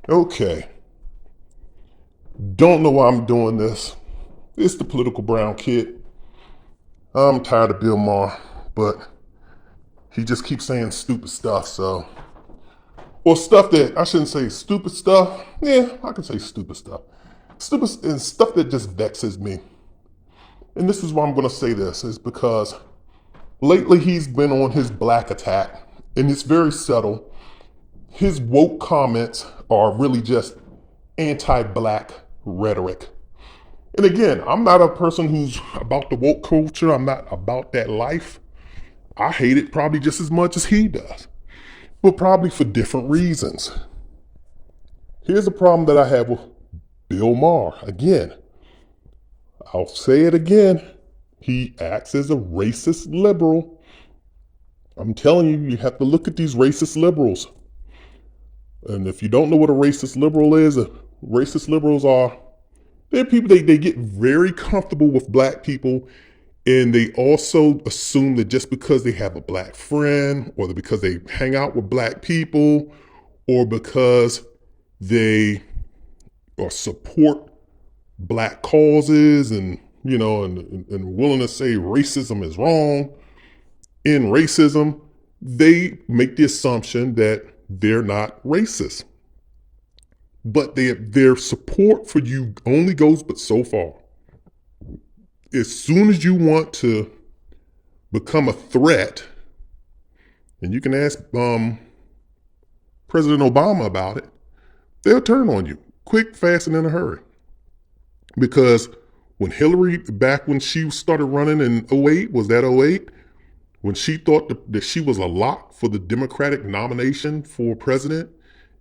Okay, don't know why I'm doing this. It's the political brown kid. I'm tired of Bill Maher, but he just keeps saying stupid stuff, so. Or stuff that, I shouldn't say stupid stuff. Yeah, I can say stupid stuff. Stupid and stuff that just vexes me. And this is why I'm going to say this, is because lately he's been on his black attack, and it's very subtle. His woke comments are really just anti-black rhetoric. And again, I'm not a person who's about the woke culture. I'm not about that life. I hate it probably just as much as he does, but probably for different reasons. Here's the problem that I have with Bill Maher. Again, I'll say it again. He acts as a racist liberal. I'm telling you, you have to look at these racist liberals. And if you don't know what a racist liberal is, racist liberals are, they're people, they get very comfortable with black people, and they also assume that just because they have a black friend, or because they hang out with black people, or because they or support black causes and and willing to say racism is wrong in racism, they make the assumption that they're not racist. But their support for you only goes but so far. As soon as you want to become a threat, and you can ask President Obama about it, they'll turn on you quick, fast, and in a hurry. Because when Hillary, back when she started running in '08, was that '08? When she thought that she was a lock for the Democratic nomination for president,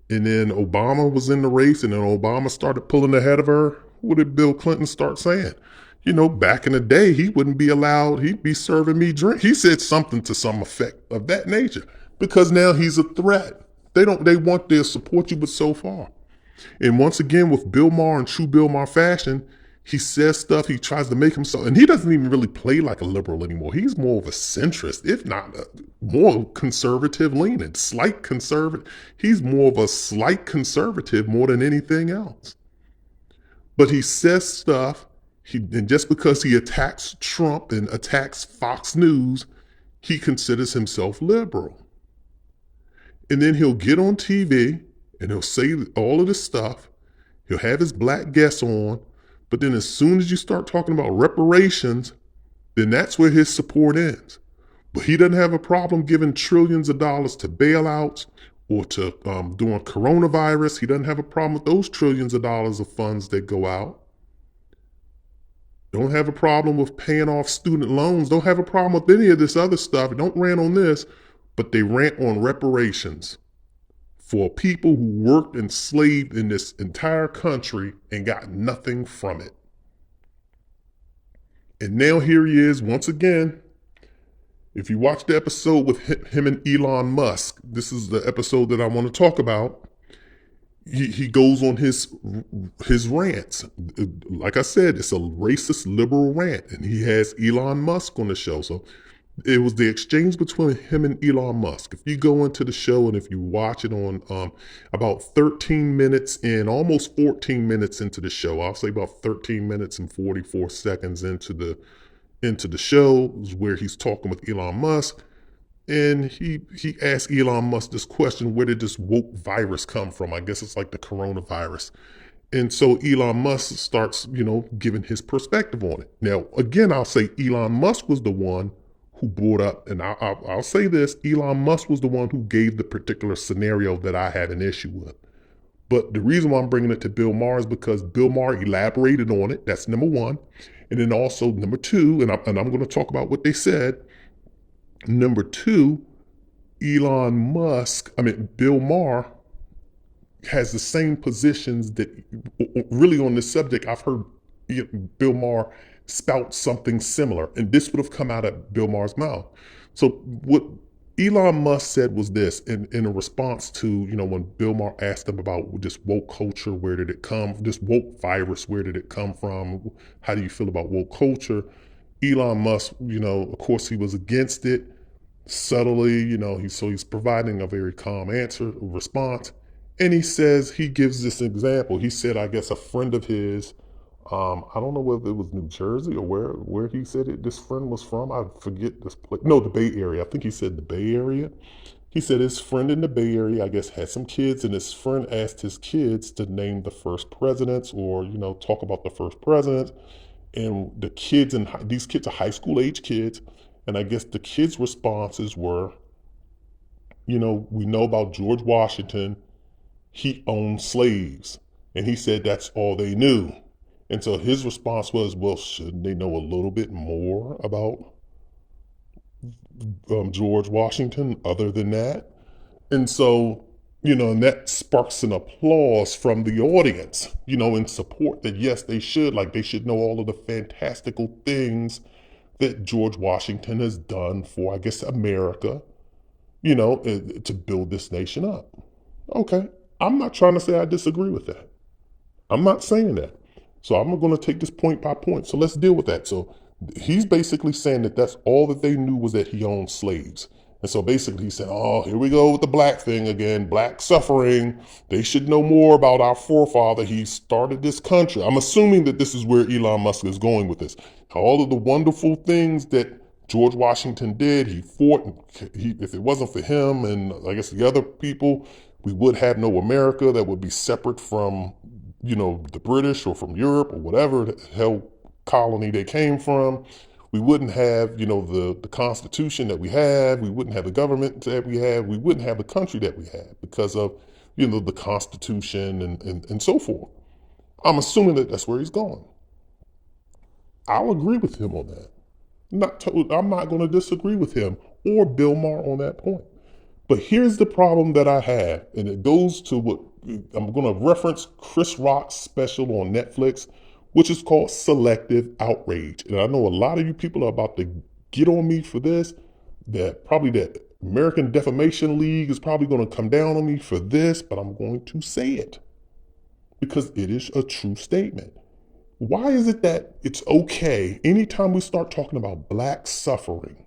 and then Obama was in the race, and then Obama started pulling ahead of her, what did Bill Clinton start saying? Back in the day, he wouldn't be allowed, he'd be serving me drink. He said something to some effect of that nature, because now he's a threat. They want to support you, but so far. And once again, with Bill Maher in true Bill Maher fashion, he says stuff, he tries to make himself, and he doesn't even really play like a liberal anymore. He's more of a centrist, if not more conservative leaning, slight conservative. He's more of a slight conservative more than anything else. But he says stuff, and just because he attacks Trump and attacks Fox News, he considers himself liberal. And then he'll get on TV and he'll say all of this stuff. He'll have his black guests on, but then as soon as you start talking about reparations, then that's where his support ends. But he doesn't have a problem giving trillions of dollars to bailouts or to doing coronavirus. He doesn't have a problem with those trillions of dollars of funds that go out. Don't have a problem with paying off student loans. Don't have a problem with any of this other stuff. Don't rant on this, but they rant on reparations for people who worked enslaved in this entire country and got nothing from it. And now here he is once again. If you watch the episode with him and Elon Musk, this is the episode that I want to talk about. He goes on his rants. Like I said, it's a racist liberal rant, and he has Elon Musk on the show. So it was the exchange between him and Elon Musk. If you go into the show and if you watch it on about 13 minutes in, almost 14 minutes into the show, I'll say about 13 minutes and 44 seconds into the show is where he's talking with Elon Musk. And he asked Elon Musk this question: where did this woke virus come from? I guess it's like the coronavirus. And so Elon Musk starts, giving his perspective on it. Now, again, I'll say Elon Musk was the one who brought up, and I'll say this, Elon Musk was the one who gave the particular scenario that I had an issue with. But the reason why I'm bringing it to Bill Maher is because Bill Maher elaborated on it. That's number one. And then also number two, and I'm going to talk about what they said. Number two, Bill Maher has the same positions that really on this subject. I've heard Bill Maher spout something similar, and this would have come out of Bill Maher's mouth. So what Elon Musk said was this in a response to, when Bill Maher asked him about this woke culture, where did it come, this woke virus, where did it come from? How do you feel about woke culture? Elon Musk, of course he was against it subtly, he's providing a very calm response. And he says, he gives this example. He said, I guess a friend of his, I don't know whether it was New Jersey or where he said it, this friend was from. I forget this place. No, the Bay Area. I think he said the Bay Area. He said his friend in the Bay Area, I guess, had some kids, and his friend asked his kids to name the first presidents or, talk about the first president. And the kids, and these kids are high school age kids. And I guess the kids' responses were, we know about George Washington. He owned slaves. And he said that's all they knew. And so his response was, well, shouldn't they know a little bit more about George Washington other than that? And so, and that sparks an applause from the audience, in support that yes, they should, like they should know all of the fantastical things that George Washington has done for, I guess, America, to build this nation up. Okay. I'm not trying to say I disagree with that. I'm not saying that. So I'm going to take this point by point. So let's deal with that. So he's basically saying that that's all that they knew was that he owned slaves. And so basically he said, oh, here we go with the black thing again, black suffering. They should know more about our forefather. He started this country. I'm assuming that this is where Elon Musk is going with this. All of the wonderful things that George Washington did, he fought. If it wasn't for him and I guess the other people, we would have no America that would be separate from, the British or from Europe or whatever the hell colony they came from. We wouldn't have, the Constitution that we have. We wouldn't have the government that we have. We wouldn't have the country that we have because of, the Constitution and so forth. I'm assuming that that's where he's going. I'll agree with him on that. I'm not going to disagree with him or Bill Maher on that point. But here's the problem that I have, and it goes to what I'm going to reference Chris Rock's special on Netflix, which is called Selective Outrage. And I know a lot of you people are about to get on me for this, that probably that American Defamation League is probably going to come down on me for this, but I'm going to say it because it is a true statement. Why is it that it's okay anytime we start talking about black suffering,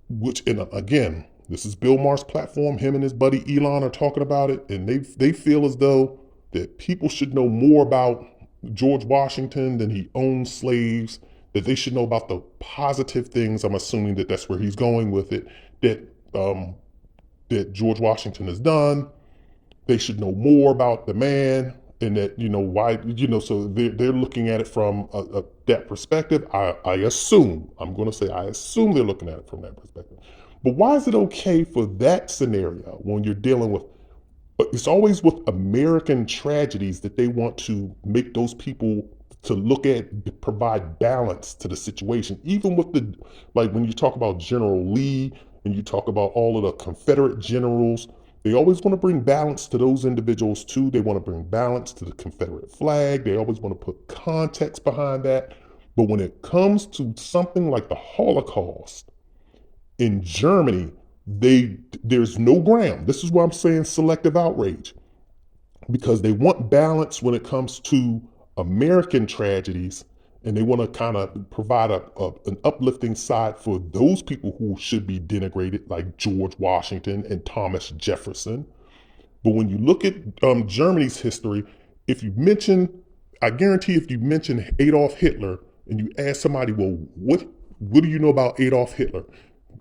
which, and again, this is Bill Maher's platform. Him and his buddy Elon are talking about it, and they feel as though that people should know more about George Washington than he owned slaves, that they should know about the positive things. I'm assuming that that's where he's going with it, that George Washington has done. They should know more about the man, and that, why, so they're looking at it from that perspective. I assume, I'm going to say, I assume they're looking at it from that perspective. But why is it okay for that scenario when you're dealing with, it's always with American tragedies that they want to make those people to look at, provide balance to the situation. Even with like when you talk about General Lee and you talk about all of the Confederate generals, they always want to bring balance to those individuals too. They want to bring balance to the Confederate flag. They always want to put context behind that. But when it comes to something like the Holocaust, in Germany, there's no ground. This is why I'm saying selective outrage, because they want balance when it comes to American tragedies, and they want to kind of provide an uplifting side for those people who should be denigrated, like George Washington and Thomas Jefferson. But when you look at Germany's history, if you mention, I guarantee if you mention Adolf Hitler and you ask somebody, well, what do you know about Adolf Hitler?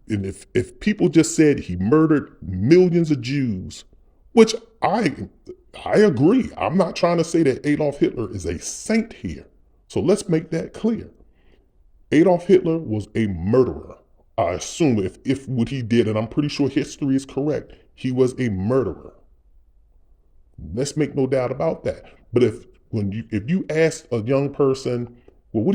And if people just said he murdered millions of Jews, which I agree. I'm not trying to say that Adolf Hitler is a saint here. So let's make that clear. Adolf Hitler was a murderer. I assume if what he did, and I'm pretty sure history is correct, he was a murderer. Let's make no doubt about that. But if you ask a young person, well, what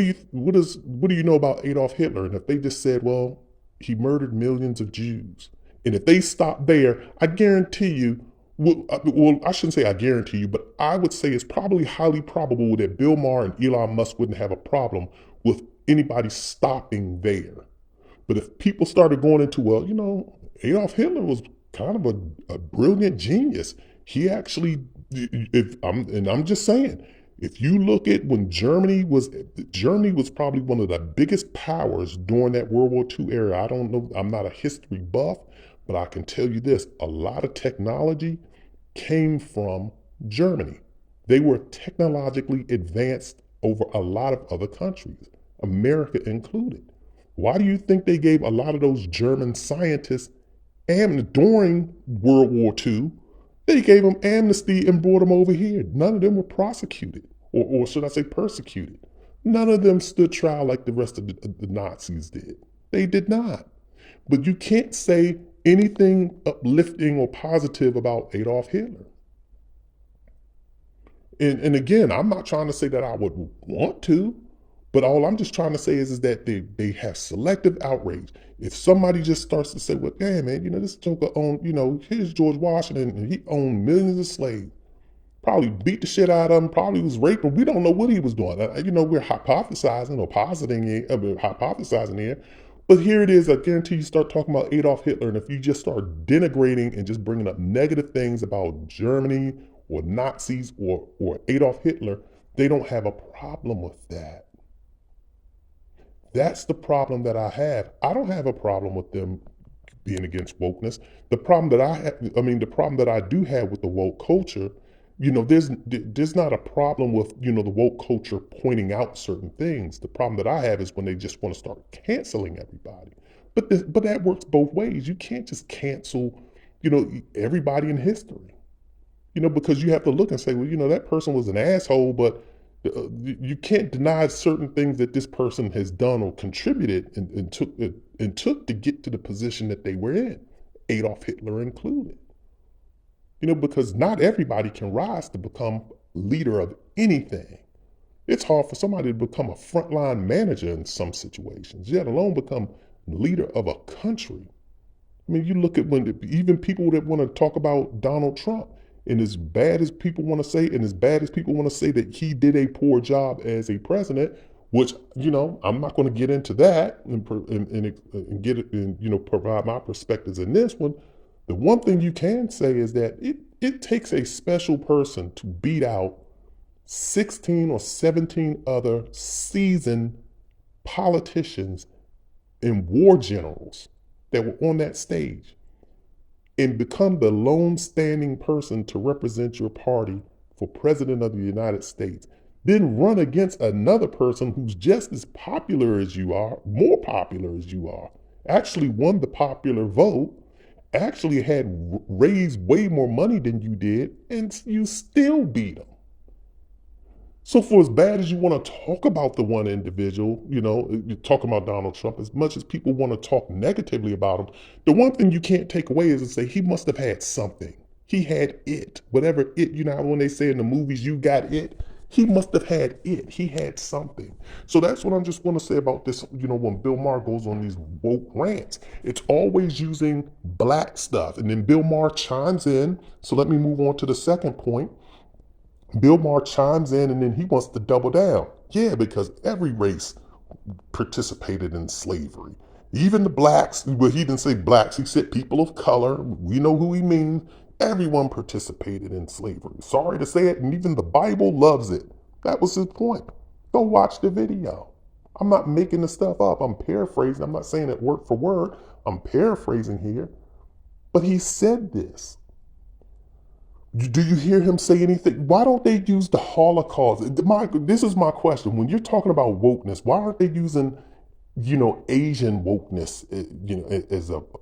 do you know about Adolf Hitler? And if they just said, well, he murdered millions of Jews. And if they stop there, I guarantee you, well, I shouldn't say I guarantee you, but I would say it's probably highly probable that Bill Maher and Elon Musk wouldn't have a problem with anybody stopping there. But if people started going into, well, Adolf Hitler was kind of a brilliant genius. He actually, I'm just saying, if you look at when Germany was probably one of the biggest powers during that World War II era. I don't know, I'm not a history buff, but I can tell you this, a lot of technology came from Germany. They were technologically advanced over a lot of other countries, America included. Why do you think they gave a lot of those German scientists during World War II? They gave them amnesty and brought them over here. None of them were prosecuted, or should I say persecuted. None of them stood trial like the rest of the Nazis did. They did not. But you can't say anything uplifting or positive about Adolf Hitler. And again, I'm not trying to say that I would want to, but all I'm just trying to say is that they have selective outrage. If somebody just starts to say, well, yeah, man, this joker owned, here's George Washington, and he owned millions of slaves. Probably beat the shit out of him, probably was raped, but we don't know what he was doing. We're hypothesizing or hypothesizing here. But here it is, I guarantee you start talking about Adolf Hitler, and if you just start denigrating and just bringing up negative things about Germany or Nazis or Adolf Hitler, they don't have a problem with that. That's the problem that I have. I don't have a problem with them being against wokeness. The problem that the problem that I do have with the woke culture, there's not a problem with, the woke culture pointing out certain things. The problem that I have is when they just want to start canceling everybody. But that works both ways. You can't just cancel, everybody in history. Because you have to look and say, well, that person was an asshole, but you can't deny certain things that this person has done or contributed and took to get to the position that they were in, Adolf Hitler included. Because not everybody can rise to become leader of anything. It's hard for somebody to become a frontline manager in some situations, yet alone become leader of a country. I mean, you look at even people that want to talk about Donald Trump, and as bad as people want to say, and as bad as people want to say that he did a poor job as a president, which, I'm not going to get into that and get it and, provide my perspectives in this one. The one thing you can say is that it takes a special person to beat out 16 or 17 other seasoned politicians and war generals that were on that stage and become the lone standing person to represent your party for president of the United States, then run against another person who's just as popular as you are, more popular as you are, actually won the popular vote, actually had raised way more money than you did, and you still beat them. So for as bad as you want to talk about the one individual, you're talking about Donald Trump, as much as people want to talk negatively about him, the one thing you can't take away is to say he must have had something. He had it. Whatever it, when they say in the movies, you got it, he must have had it. He had something. So that's what I just want to say about this, when Bill Maher goes on these woke rants. It's always using black stuff. And then Bill Maher chimes in. So let me move on to the second point. Bill Maher chimes in and then he wants to double down. Yeah, because every race participated in slavery. Even the blacks, well, he didn't say blacks, he said people of color. We know who he means. Everyone participated in slavery. Sorry to say it, and even the Bible loves it. That was his point. Go watch the video. I'm not making the stuff up. I'm paraphrasing. I'm not saying it word for word. I'm paraphrasing here. But he said this. Do you hear him say anything? Why don't they use the Holocaust? This is my question. When you're talking about wokeness, why aren't they using, Asian wokeness,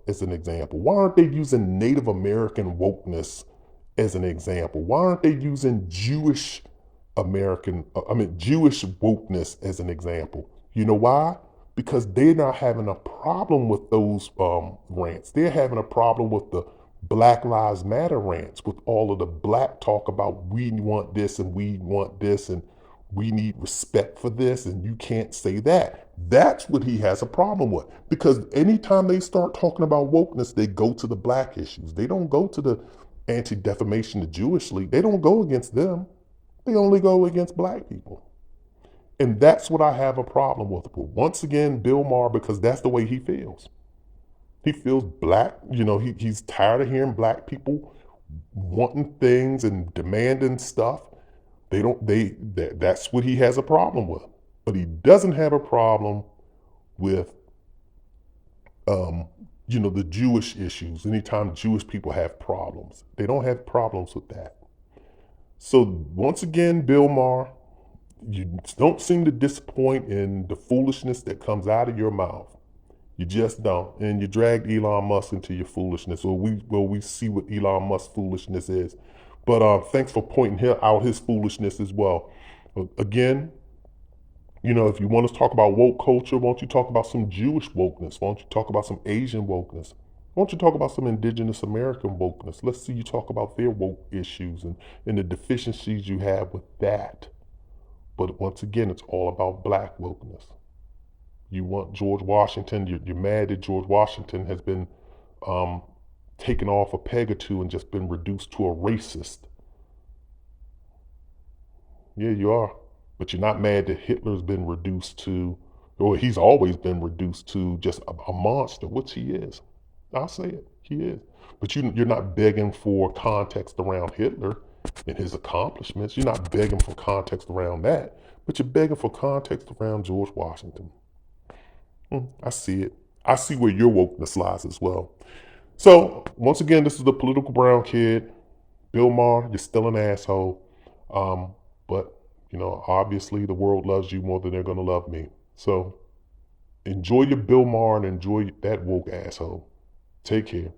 as an example? Why aren't they using Native American wokeness as an example? Why aren't they using Jewish wokeness as an example? You know why? Because they're not having a problem with those rants. They're having a problem with the Black Lives Matter rants, with all of the black talk about we want this and we want this and we need respect for this and you can't say that. That's what he has a problem with. Because anytime they start talking about wokeness, they go to the black issues. They don't go to the Anti-Defamation, the Jewish League. They don't go against them. They only go against black people. And that's what I have a problem with. But once again, Bill Maher, because that's the way he feels. He feels black, he's tired of hearing black people wanting things and demanding stuff. That's what he has a problem with. But he doesn't have a problem with, the Jewish issues. Anytime Jewish people have problems, they don't have problems with that. So once again, Bill Maher, you don't seem to disappoint in the foolishness that comes out of your mouth. You just don't. And you dragged Elon Musk into your foolishness. We see what Elon Musk's foolishness is. But thanks for pointing out his foolishness as well. Again, if you want to talk about woke culture, why don't you talk about some Jewish wokeness? Why don't you talk about some Asian wokeness? Why don't you talk about some indigenous American wokeness? Let's see you talk about their woke issues and the deficiencies you have with that. But once again, it's all about black wokeness. You want George Washington, you're mad that George Washington has been taken off a peg or two and just been reduced to a racist. Yeah, you are. But you're not mad that Hitler's been reduced to, or he's always been reduced to just a monster, which he is. I'll say it, he is. But you're not begging for context around Hitler and his accomplishments. You're not begging for context around that, but you're begging for context around George Washington. I see it. I see where your wokeness lies as well. So, once again, this is the political brown kid. Bill Maher, you're still an asshole. But, obviously the world loves you more than they're going to love me. So, enjoy your Bill Maher and enjoy that woke asshole. Take care.